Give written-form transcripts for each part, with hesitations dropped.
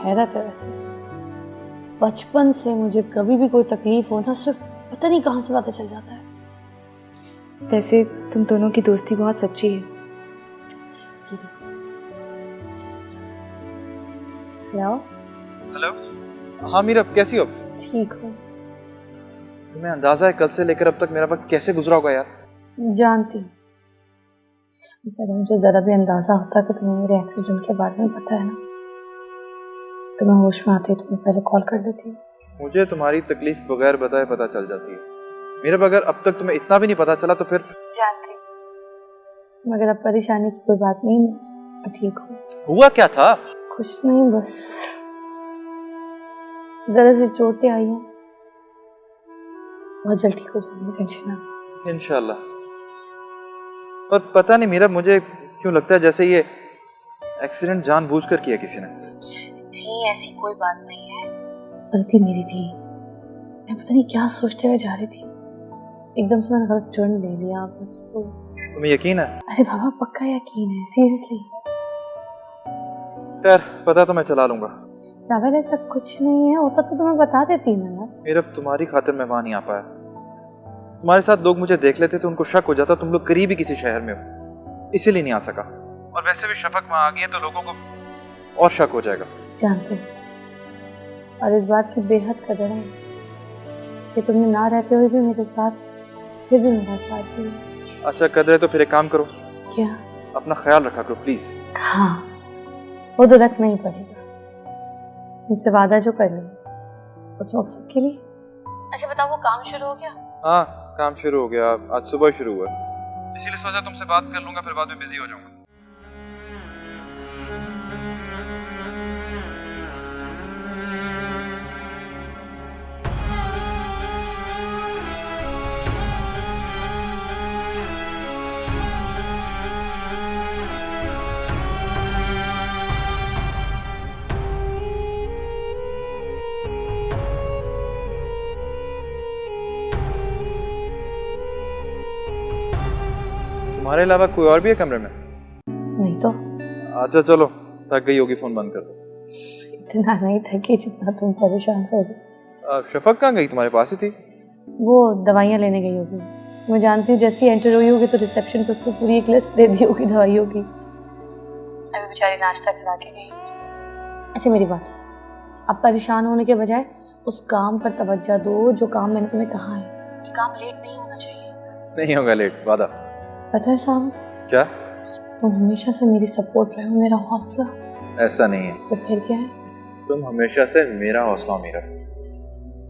हैरत है वैसे, बचपन से मुझे कभी भी कोई तकलीफ हो ना, सिर्फ पता नहीं कहाँ से पता चल जाता है। वैसे तुम दोनों की दोस्ती बहुत सच्ची है। हेलो हेलो, हाँ मीरब, कैसी हो? ठीक हो? तुम्हें अंदाजा है कल से लेकर अब तक मेरा वक्त कैसे गुजरा होगा यार? जानती हूँ, वैसे अगर मुझे जरा भी अंदाजा होता कि तुम्हें मेरे एक्सीडेंट के बारे में पता है ना, तो मैं होश में आती तुम्हें पहले कॉल कर देती। मुझे तुम्हारी तकलीफ बगैर बताए पता चल जाती है मीरब। अगर अब तक तुम्हें इतना भी नहीं पता चला तो फिर जानती हूँ, मगर अब परेशानी की कोई बात नहीं, मैं ठीक हूँ। हुआ क्या था? कुछ नहीं, बस जरा सी चोटें आई हैं, बहुत जल्द ठीक हो जाऊंगी, टेंशन ना। इंशाल्लाह। और पता नहीं मीरब, मुझे क्यों लगता है जैसे ये एक्सीडेंट जानबूझकर किया किसी ने। नहीं, ऐसी कोई बात नहीं है, गलती मेरी थी। मैं पता नहीं क्या सोचते हुए जा रही थी, एकदम से मैंने गलत टर्न ले लिया बस। तो तुम्हें यकीन है? अरे बाबा पक्का यकीन है, सीरियसली। खैर पता तो मैं चला लूंगा। साबिर ऐसा कुछ नहीं है, होता तो तुम्हें बता देती ना यार। मीरब तुम्हारी खातिर मैं वहां नहीं आ पाया। तुम्हारे साथ लोग मुझे देख लेते तो उनको शक हो जाता तुम लोग करीब ही किसी शहर में हो, इसीलिए नहीं आ सका। और वैसे भी शफक वहां आ गई है तो लोगों को और शक हो जाएगा। जानते हो, और इस बात की बेहद कदर है कि तुमने ना रहते हुए भी मेरे साथ, फिर भी मेरा साथ दिया। अच्छा कदर है तो फिर एक काम करो। क्या? अपना ख्याल रखा करो प्लीज। हाँ, वो तो रखना ही पड़ेगा, तुमसे वादा जो कर लिया उस मकसद के लिए। अच्छा बताओ, वो काम शुरू हो गया? हाँ काम शुरू हो गया, आज सुबह शुरू हुआ, इसीलिए सोचा तुमसे बात कर लूंगा, फिर बाद में बिजी हो जाऊंगा। तुम्हारे अलावा कोई और भी है कमरे में? नहीं तो। अच्छा चलो, थक गई होगी, फोन बंद कर दो। इतना नहीं थकी जितना तुम परेशान हो रहे। शफक कहाँ गई? तुम्हारे पास ही थी। वो दवाइयाँ लेने गई होगी, मैं जानती हूँ। जैसे ही एंटर हुई होगी तो रिसेप्शन पे उसको पूरी एक लिस्ट दे दी होगी दवाइयों की। अभी बेचारी नाश्ता करा के गई। अच्छा मेरी बात सुनो, अब परेशान होने के बजाय उस काम पर तवज्जो दो जो काम मैंने तुम्हें कहा है। कि काम लेट नहीं होना चाहिए। नहीं होगा लेट, वादा। पता है साहब, क्या? तुम हमेशा से मेरी सपोर्ट रहे हो, मेरा हौसला। ऐसा नहीं है। तो फिर क्या है? तुम हमेशा से मेरा हौसला हो मीरा।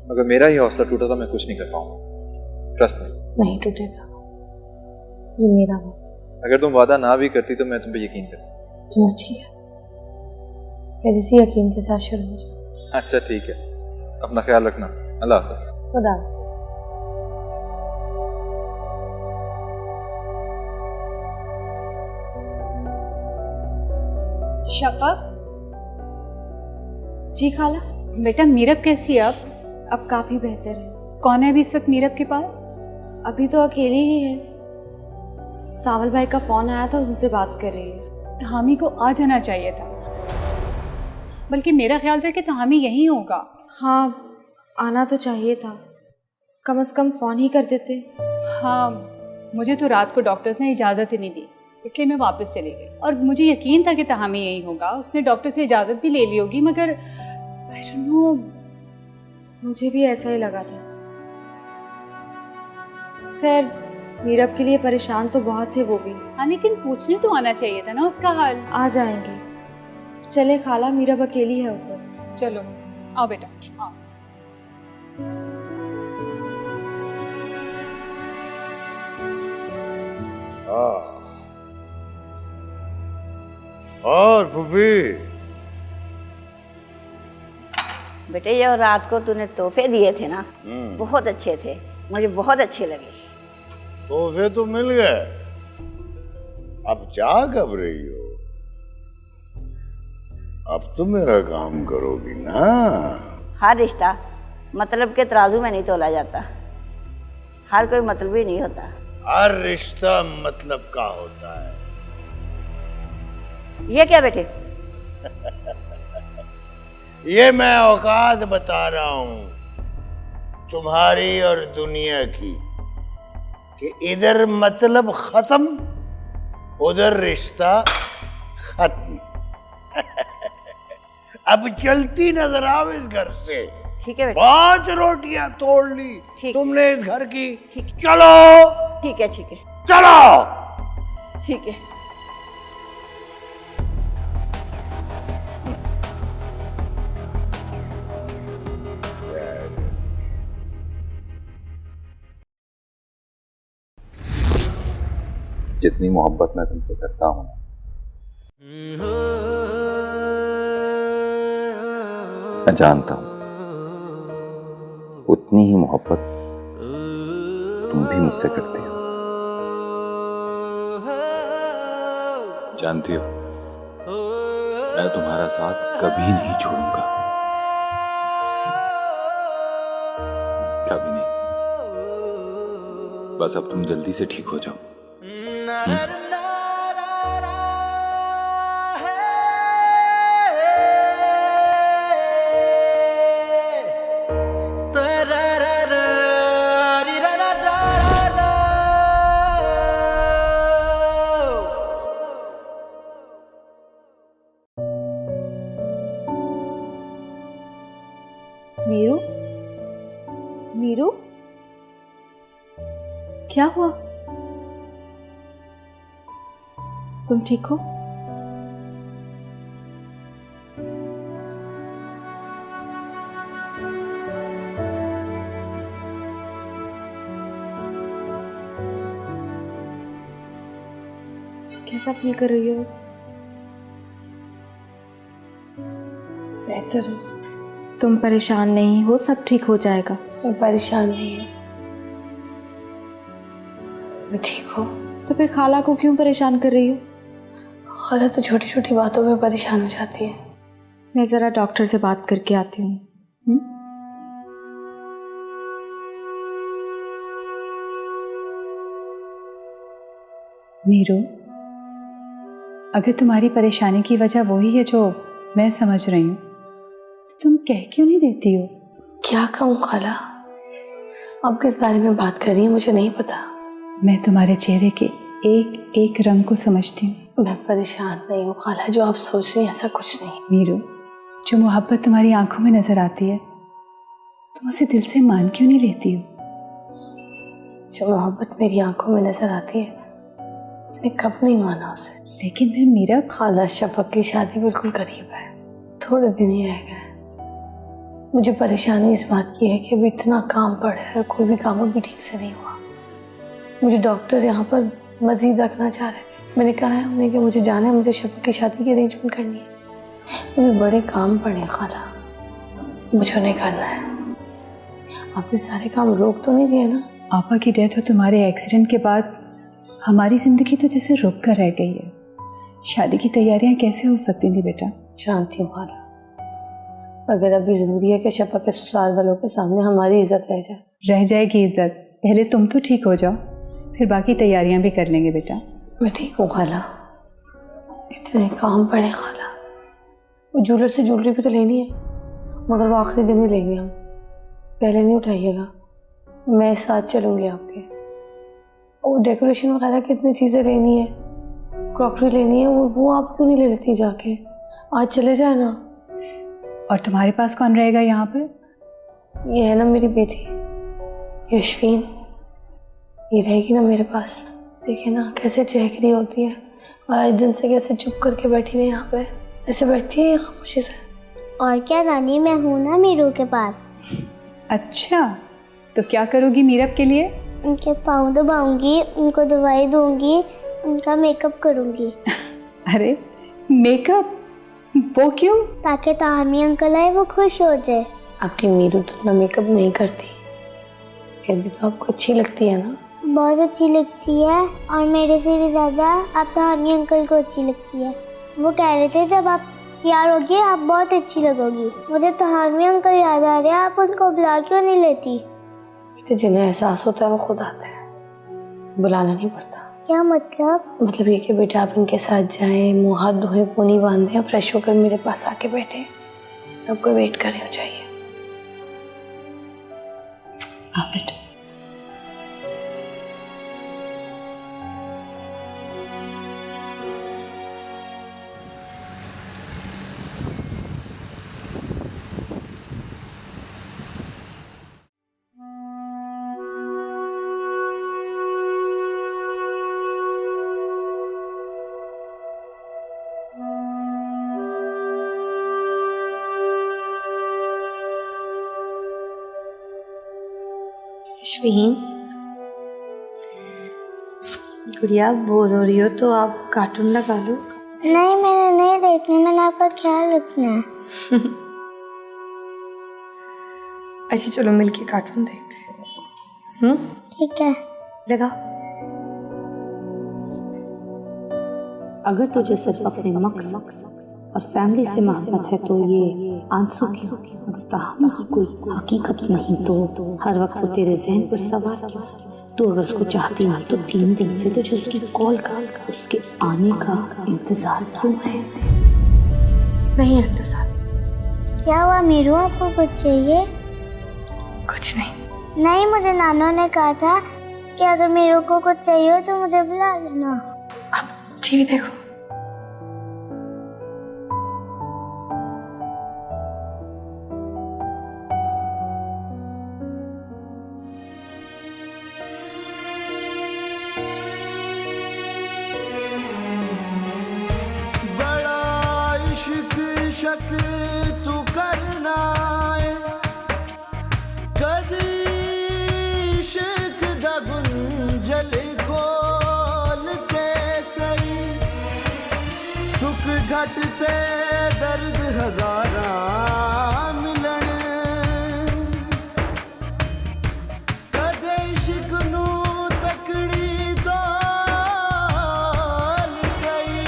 अगर मेरा ही हौसला टूटा तो मैं कुछ नहीं कर पाऊंगा, ट्रस्ट मी। नहीं टूटेगा, ये मेरा है। अगर तुम वादा ना भी करती तो मैं तुम पे यकीन करता। तो बस ठीक है, फिर इसी यकीन के साथ शुरू हो जाओ। अच्छा ठीक है, अपना ख्याल रखना। अल्लाह हाफ़िज़। खुदा। शफक जी खाला। बेटा, मीरब कैसी है अब? अब काफी बेहतर है। कौन है अभी इस वक्त मीरब के पास? अभी तो अकेली ही है, सावल भाई का फोन आया था, उनसे बात कर रही है। हामी को आ जाना चाहिए था, बल्कि मेरा ख्याल था कि हामी यहीं होगा। हाँ आना तो चाहिए था, कम से कम फोन ही कर देते। हाँ, मुझे तो रात को डॉक्टर्स ने इजाज़त ही नहीं दी, इसलिए मैं वापस चली गई। और मुझे यकीन था कि हामी यहीं होगा, उसने डॉक्टर से इजाज़त भी ले ली होगी, मगर आई डोंट नो। मुझे भी ऐसा ही लगा था। खैर मीरब के लिए परेशान तो बहुत थे वो भी। हाँ, लेकिन पूछने तो आना चाहिए था ना उसका हाल। आ जाएंगे, चले खाला, मीरब अकेली है ऊपर। चलो आओ बेटा, आओ। और फूफी, बेटे ये रात को तूने तोहफे दिए थे ना, बहुत अच्छे थे, मुझे बहुत अच्छे लगे। तोहफे तो मिल गए, अब क्या कर रही हो? अब तो मेरा काम करोगी ना? हर रिश्ता मतलब के तराजू में नहीं तोला जाता, हर कोई मतलबी नहीं होता। हर रिश्ता मतलब का होता है। ये क्या बेटे? ये मैं औकात बता रहा हूं तुम्हारी और दुनिया की, कि इधर मतलब खत्म, उधर रिश्ता खत्म। अब चलती नजर आओ इस घर से। ठीक है बेटा। 5 रोटियां तोड़ ली ठीक। तुमने इस घर की। ठीक। चलो ठीक है, ठीक है, चलो। ठीक है। जितनी मोहब्बत मैं तुमसे करता हूँ, मैं जानता हूं उतनी ही मोहब्बत तुम भी मुझसे करती हो। जानती हो, मैं तुम्हारा साथ कभी नहीं छोड़ूंगा, कभी नहीं। बस अब तुम जल्दी से ठीक हो जाओ। मीरू, मीरू, क्या हुआ? तुम ठीक हो? कैसा फील कर रही हो? बेहतर हूँ। तुम परेशान नहीं हो, सब ठीक हो जाएगा। मैं परेशान नहीं हूँ, मैं ठीक हूँ। तो फिर खाला को क्यों परेशान कर रही हो? खाला तो छोटी छोटी बातों में परेशान हो जाती है। मैं ज़रा डॉक्टर से बात करके आती हूँ। मीरू, अगर तुम्हारी परेशानी की वजह वही है जो मैं समझ रही हूँ, तो तुम कह क्यों नहीं देती हो? क्या कहूँ खाला, आप किस बारे में बात कर रही हैं मुझे नहीं पता। मैं तुम्हारे चेहरे के एक एक रंग को समझती हूँ। मैं परेशान नहीं हूँ खाला, जो आप सोच रही हैं ऐसा कुछ नहीं। मीरू, जो मोहब्बत तुम्हारी आंखों में नजर आती है, तुम उसे दिल से मान क्यों नहीं लेती हो? जो मोहब्बत मेरी आंखों में नजर आती है, मैंने कब नहीं माना उसे। लेकिन फिर मीरा, खाला, शफक की शादी बिल्कुल करीब है, थोड़े दिन ही रह गए। मुझे परेशानी इस बात की है कि अभी इतना काम पड़ा है, कोई भी काम अभी ठीक से नहीं हुआ। मुझे डॉक्टर यहाँ पर मजीद रखना चाह रहे थे। मैंने कहा है उन्हें कि मुझे जाना है, मुझे शफक की शादी की अरेंजमेंट करनी है। अभी बड़े काम पड़े हैं खाला, मुझे उन्हें करना है। आपने सारे काम रोक तो नहीं दिए ना? आपा की डेथ और तुम्हारे एक्सीडेंट के बाद हमारी जिंदगी तो जैसे रुक कर रह गई है। शादी की तैयारियां कैसे हो सकती थी बेटा? जानती हूँ खाला, अगर अभी जरूरी है कि शफक के ससुराल वालों के सामने हमारी इज्जत रह जाए। रह जाएगी इज्जत, पहले तुम तो ठीक हो जाओ, फिर बाकी तैयारियां भी कर लेंगे बेटा। मैं ठीक हूँ खाला, इतने काम पड़े खाला। वो ज्वेलर से ज्वेलरी भी तो लेनी है, मगर वो आखिरी दिन ही लेंगे हम, पहले नहीं उठाइएगा। मैं साथ चलूँगी आपके। और डेकोरेशन वगैरह की इतनी चीज़ें लेनी है, क्रॉकरी लेनी है, वो आप क्यों नहीं ले लेती जाके? आज चले जाए ना। और तुम्हारे पास कौन रहेगा यहाँ पर? ये है ना मेरी बेटी यशवीन, ये रहेगी ना मेरे पास। देखिए ना कैसे चहक रही होती है, आज दिन से कैसे चुप करके बैठी हुई है यहाँ पे, ऐसे बैठी है खामोशी से। और क्या नानी, मैं हूँ ना मीरू के पास। अच्छा, तो क्या करोगी मीरब के लिए? उनके पाँव दबाऊंगी, उनको दवाई दूंगी, उनका मेकअप करूंगी। अरे मेकअप, वो क्यों? ताकि ताहमी अंकल आए वो खुश हो जाए। आपकी मीरू तो इतना मेकअप नहीं करती, फिर भी तो आपको अच्छी लगती है ना? बहुत अच्छी लगती है, और मेरे से भी ज़्यादा आप ताहमी अंकल को अच्छी लगती है। वो कह रहे थे जब आप तैयार होगी आप बहुत अच्छी लगोगी। मुझे ताहमी अंकल याद आ रहे हैं, आप उनको बुला क्यों नहीं लेती? तो जिन्हें एहसास होता है वो खुद आते हैं, बुलाना नहीं पड़ता। क्या मतलब? मतलब ये कि बेटा आप इनके साथ जाएं, मुँह हाथ धोए, पोनी बांधें, फ्रेश होकर मेरे पास आके बैठे। आपको वेट कर रही हो, चाहिए आप बेटा। अश्विन, गुड़िया बोर हो रही हो तो आप कार्टून लगा लो। नहीं, मैंने नहीं देखनी, मैंने आपका ख्याल रखना है। अच्छा चलो मिलके कार्टून देखते हैं। ठीक है। लगा। अगर तुझे सिर्फ अपने मकसद और फैमिली से मोहब्बत है तो ये आंसू क्यों? अगर तहामी की कोई हकीकत नहीं तो हर वक्त वो तेरे जहन पर सवार क्यों? तू अगर उसको चाहती नहीं तो 3 दिन से तुझे उसकी कॉल का, उसके आने का इंतजार क्यों है? नहीं है इंतजार। क्या हुआ मीरू, आपको कुछ चाहिए? कुछ नहीं। नहीं, मुझे नानू ने कहा था कि अगर मीरू को कुछ चाहिए हो तो मुझे बुला लेना। आप टीवी देखो। तू करना है कदी इश्क दा गुंजल खोल के सही सुख घटते दर्द हजारा मिलन कदे इश्क नू तकड़ी तोल सही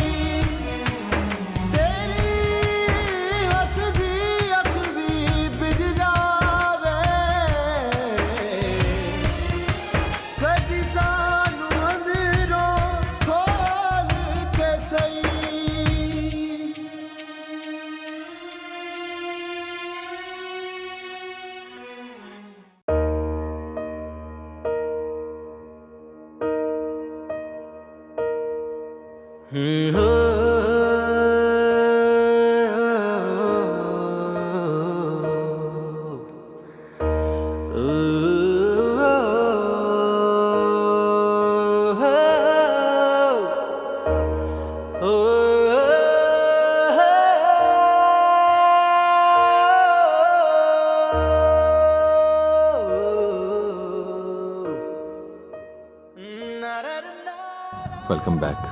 वेलकम बैक।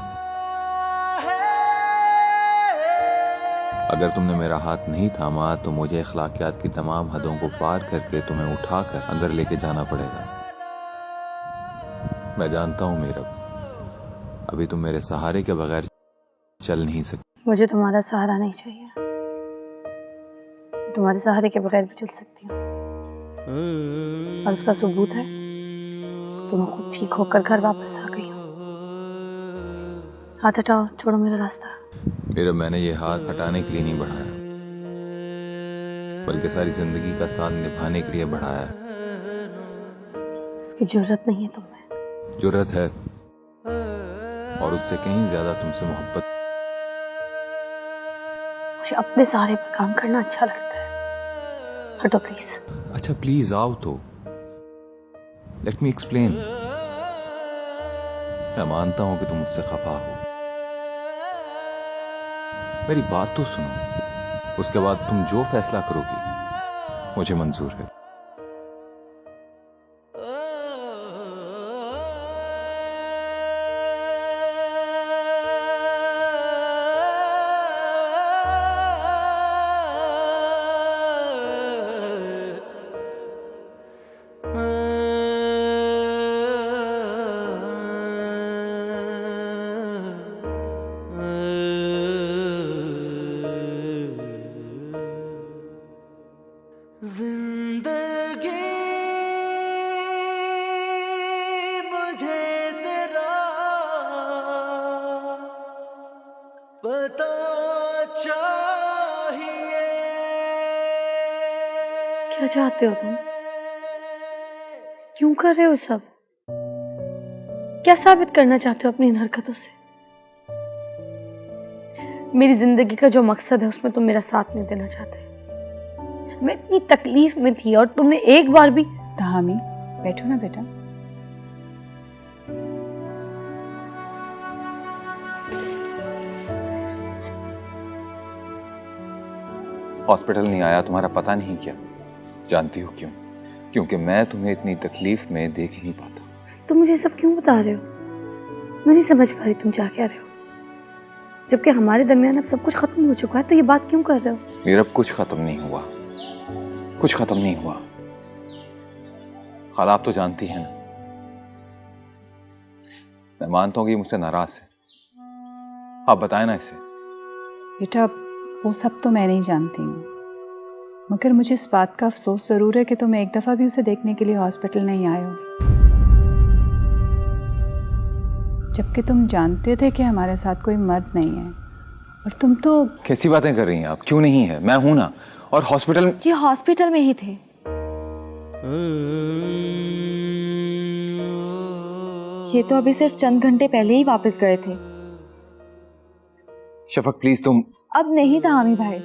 अगर तुमने मेरा हाथ नहीं थामा तो मुझे अखलाकियात की तमाम हदों को पार करके तुम्हें उठाकर अंदर लेके जाना पड़ेगा। मैं जानता हूँ मेरा, अभी तुम मेरे सहारे के बगैर चल नहीं सकती। मुझे तुम्हारा सहारा नहीं चाहिए, तुम्हारे सहारे के बगैर भी चल सकती हूँ। और उसका सबूत है कि मैं खुद ठीक होकर घर वापस आ गई हूँ। हाथ हटाओ, छोड़ो मेरा रास्ता। मेरा मैंने ये हाथ हटाने के लिए नहीं बढ़ाया, बल्कि सारी जिंदगी का साथ निभाने के लिए बढ़ाया है। उसकी जरूरत नहीं है तुम्हें। जरूरत है, और उससे कहीं ज्यादा तुमसे मोहब्बत। मुझे अपने सहारे पर काम करना अच्छा लगता है। हटो प्लीज। अच्छा प्लीज आओ तो, लेट मी एक्सप्लेन। मैं मानता हूं कि तुम मुझसे खफा हो, मेरी बात तो सुनो, उसके बाद तुम जो फैसला करोगी मुझे मंजूर है। जिंदगी क्या चाहते हो तुम? क्यों कर रहे हो सब? क्या साबित करना चाहते हो अपनी इन हरकतों से? मेरी जिंदगी का जो मकसद है उसमें तुम मेरा साथ नहीं देना चाहते। मैं इतनी तकलीफ में थी और तुमने एक बार भी। तहामी बैठो ना बेटा। हॉस्पिटल नहीं आया तुम्हारा पता नहीं क्या? जानती हो क्यों? क्योंकि मैं तुम्हें इतनी तकलीफ में देख ही नहीं पाता। तुम मुझे सब क्यों बता रहे हो? मैं नहीं समझ पा रही तुम चाह क्या रहे हो, जबकि हमारे दरमियान अब सब कुछ खत्म हो चुका है, तो ये बात क्यों कर रहे हो? मेरा कुछ खत्म नहीं हुआ, कुछ खत्म नहीं हुआ। खाला आप तो जानती हैं ना, मैं मानता हूं कि ये मुझसे नाराज है। आप बताएं ना इसे। बेटा वो सब तो मैं नहीं जानती हूँ, मगर मुझे इस बात का अफसोस ज़रूर है कि तुम एक दफ़ा भी उसे देखने के लिए हॉस्पिटल नहीं आए हो, जबकि तुम जानते थे कि हमारे साथ कोई मर्द नहीं है। और तुम तो कैसी बातें कर रही हैं आप? क्यों नहीं है? मैं हूं ना। और हॉस्पिटल ये हॉस्पिटल में ही थे। ये तो अभी सिर्फ चंद घंटे पहले ही वापस गए थे। शफक प्लीज तुम। अब नहीं था हामी भाई,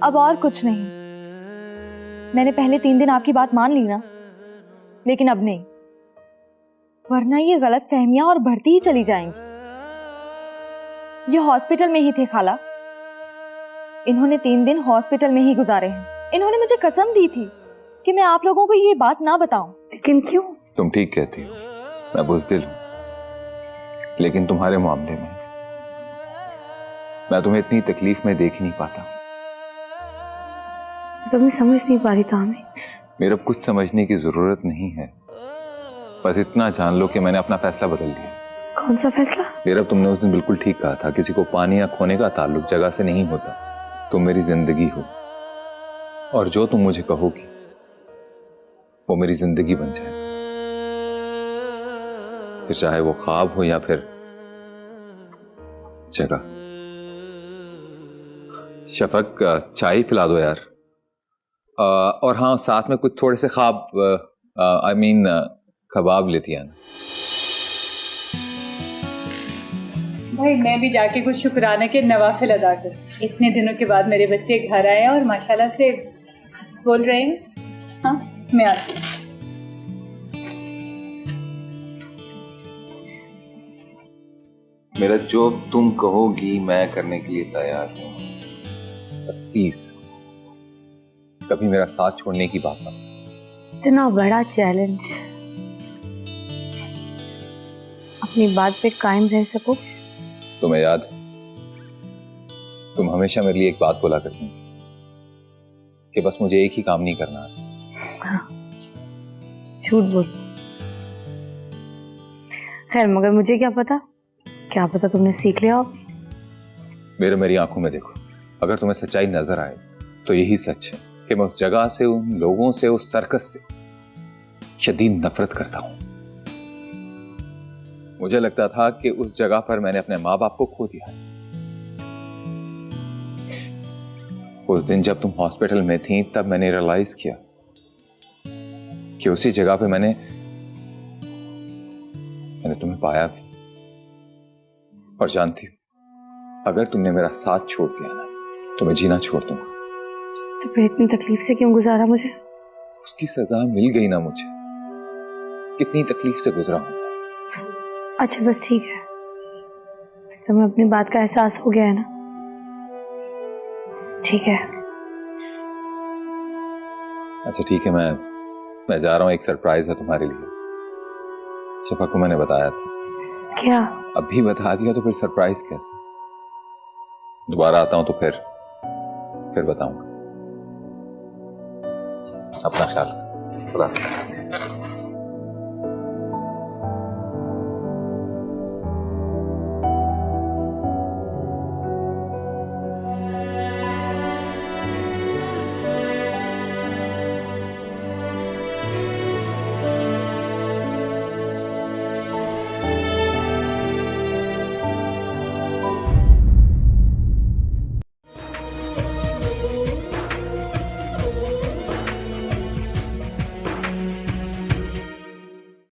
अब और कुछ नहीं। मैंने पहले 3 दिन आपकी बात मान ली ना, लेकिन अब नहीं, वरना ये गलत फहमियां और बढ़ती ही चली जाएंगी। ये हॉस्पिटल में ही थे खाला, इन्होंने 3 दिन हॉस्पिटल में ही गुजारे हैं। इन्होंने मुझे कसम दी थी कि मैं आप लोगों को ये बात ना बताऊं। लेकिन क्यों? तुम ठीक कहती हो, मैं बुज़दिल हूं, लेकिन तुम्हारे मामले में मैं तुम्हें इतनी तकलीफ में देख ही नहीं पाता। तुम्हें समझ नहीं पा रही तामी। मेरा कुछ समझने की जरूरत नहीं है, बस इतना जान लो कि मैंने अपना फैसला बदल लिया। कौन सा फैसला? मेरा तुमने उस दिन बिल्कुल ठीक कहा था, किसी को पाने या खोने का ताल्लुक जगह से नहीं होता। तुम मेरी जिंदगी हो, और जो तुम मुझे कहोगी वो मेरी जिंदगी बन जाए, फिर चाहे वो ख्वाब हो या फिर जगह। शफक चाय पिला दो यार। और हाँ, साथ में कुछ थोड़े से ख्वाब कबाब लेती है ना। भाई मैं भी जाके कुछ शुक्राने के नवाफिल अदा कर। इतने दिनों के बाद मेरे बच्चे घर आए हैं और माशाल्लाह से बोल रहे हैं। हाँ मैं आती हूँ। मेरा जो तुम कहोगी मैं करने के लिए तैयार हूँ, बस प्लीज कभी मेरा साथ छोड़ने की बात मत। इतना बड़ा चैलेंज, अपनी बात पे कायम रह सको। तुम्हें याद, तुम हमेशा मेरे लिए एक बात बोला करती थी कि बस मुझे एक ही काम नहीं करना। हाँ, झूठ बोल। खैर, मगर मुझे क्या पता तुमने सीख लिया हो। मेरी आंखों में देखो, अगर तुम्हें सच्चाई नजर आए तो यही सच है कि मैं उस जगह से, उन लोगों से, उस सर्कस से शदीद नफरत करता हूं। मुझे लगता था कि उस जगह पर मैंने अपने माँ बाप को खो दिया। उस दिन जब तुम हॉस्पिटल में थी तब मैंने रियलाइज किया कि उसी जगह पे मैंने तुम्हें पाया भी। और जानती हो, अगर तुमने मेरा साथ छोड़ दिया ना तो मैं जीना छोड़ दूंगा। तो फिर इतनी तकलीफ से क्यों गुजारा मुझे? उसकी सजा मिल गई ना मुझे। कितनी तकलीफ से गुजरा हूं। अच्छा बस ठीक है, तुम्हें अपनी बात का एहसास हो गया है ना? ठीक है। अच्छा ठीक है, मैं जा रहा हूँ। एक सरप्राइज है तुम्हारे लिए। शफा को मैंने बताया था। क्या? अभी बता दिया तो फिर सरप्राइज कैसे? दोबारा आता हूं तो फिर बताऊंगा। अपना ख्याल रखो। खुदा हाफिज़।